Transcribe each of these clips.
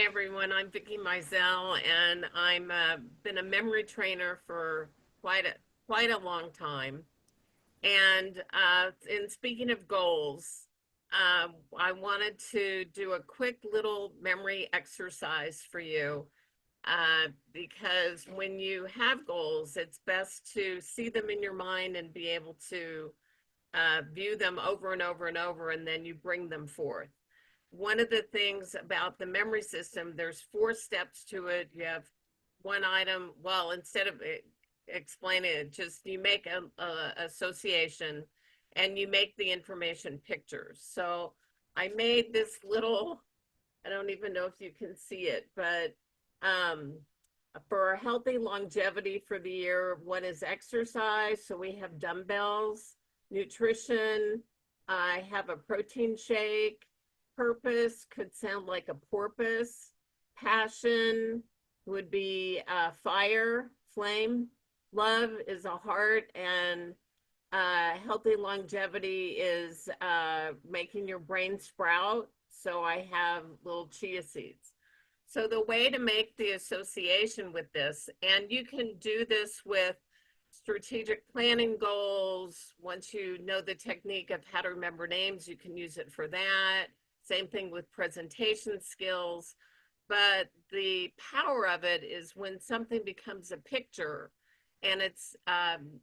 everyone. I'm Vicki Mizel, and I'm been a memory trainer for quite a long time. And in speaking of goals, I wanted to do a quick little memory exercise for you because when you have goals, it's best to see them in your mind and be able to view them over and over and over, and then you bring them forth. One of the things about the memory system, there's 4 steps to it. You have one item. Well, instead of explaining it, just you make a association and you make the information pictures. So I made this little, I don't even know if you can see it, but um, for a healthy longevity for the year, what is exercise? So we have dumbbells, nutrition. I have a protein shake. Purpose could sound like a porpoise. Passion would be fire, flame. Love is a heart, and healthy longevity is making your brain sprout. So I have little chia seeds. So the way to make the association with this, and you can do this with strategic planning goals. Once you know the technique of how to remember names, you can use it for that. Same thing with presentation skills. But the power of it is when something becomes a picture and it's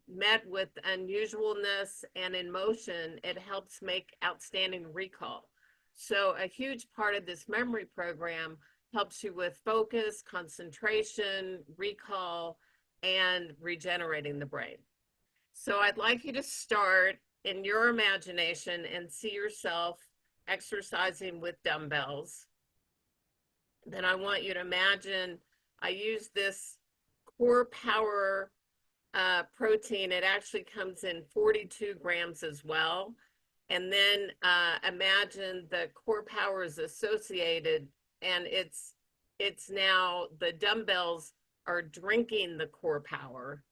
met with unusualness and emotion, it helps make outstanding recall. So a huge part of this memory program helps you with focus, concentration, recall, and regenerating the brain. So I'd like you to start in your imagination and see yourself exercising with dumbbells. Then I want you to imagine I use this core power protein. It actually comes in 42 grams as well. And then imagine the core power is associated, and it's now the dumbbells are drinking the core power.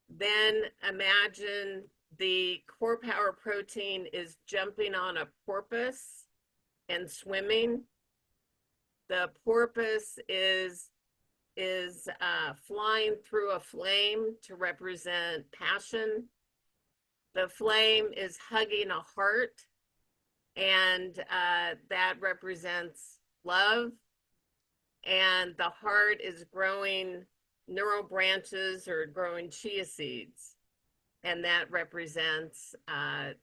Then imagine the core power protein is jumping on a porpoise and swimming. The porpoise is flying through a flame to represent passion. The flame is hugging a heart, and that represents love. And the heart is growing neural branches or growing chia seeds, and that represents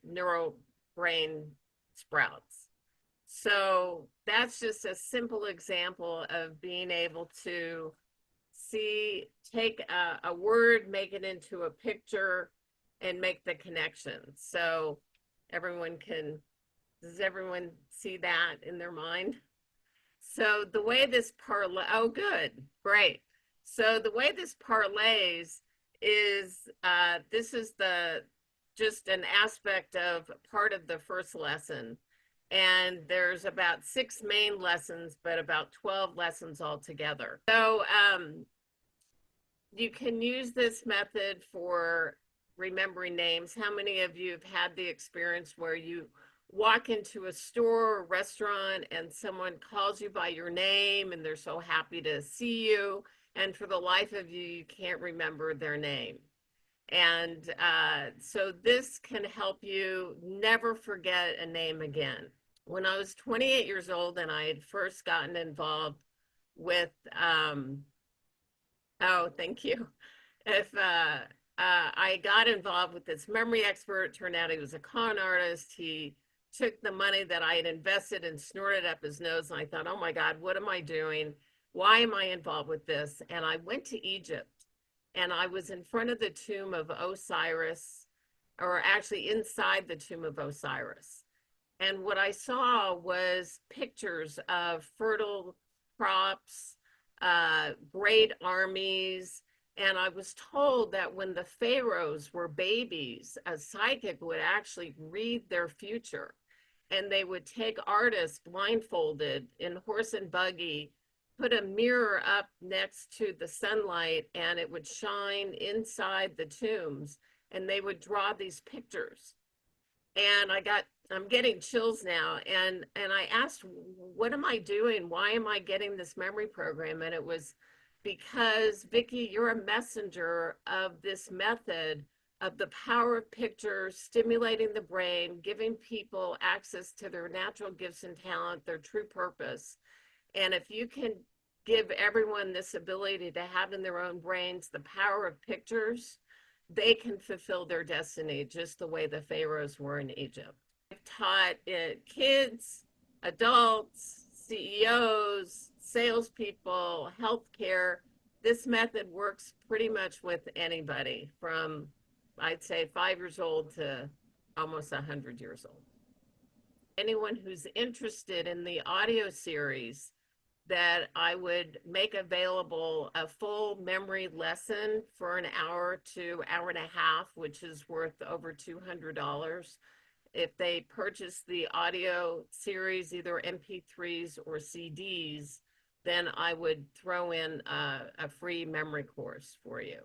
neural brain sprouts. So that's just a simple example of being able to take a word, make it into a picture, and make the connection. So does everyone see that in their mind? So the way this parlay, oh, good, great. So the way this parlays is, this is just an aspect of part of the first lesson. And there's about 6 main lessons, but about 12 lessons altogether. So you can use this method for remembering names. How many of you have had the experience where you walk into a store or restaurant and someone calls you by your name and they're so happy to see you, and for the life of you, you can't remember their name? And so this can help you never forget a name again. When I was 28 years old and I had first gotten involved with, oh, thank you. If I got involved with this memory expert, turned out he was a con artist. He took the money that I had invested and snorted up his nose. And I thought, oh my God, what am I doing? Why am I involved with this? And I went to Egypt, and I was in front of the tomb of Osiris, or actually inside the tomb of Osiris. And what I saw was pictures of fertile crops, great armies. And I was told that when the pharaohs were babies, a psychic would actually read their future. And they would take artists blindfolded in horse and buggy, put a mirror up next to the sunlight, and it would shine inside the tombs, and they would draw these pictures. And I'm getting chills now. And I asked, what am I doing? Why am I getting this memory program? And it was because, Vicki, you're a messenger of this method of the power of pictures, stimulating the brain, giving people access to their natural gifts and talent, their true purpose. And if you can give everyone this ability to have in their own brains the power of pictures, they can fulfill their destiny just the way the pharaohs were in Egypt. I've taught kids, adults, CEOs, salespeople, healthcare. This method works pretty much with anybody from, I'd say, 5 years old to almost 100 years old. Anyone who's interested in the audio series that I would make available a full memory lesson for an hour to hour and a half, which is worth over $200. If they purchase the audio series, either MP3s or CDs, then I would throw in a free memory course for you.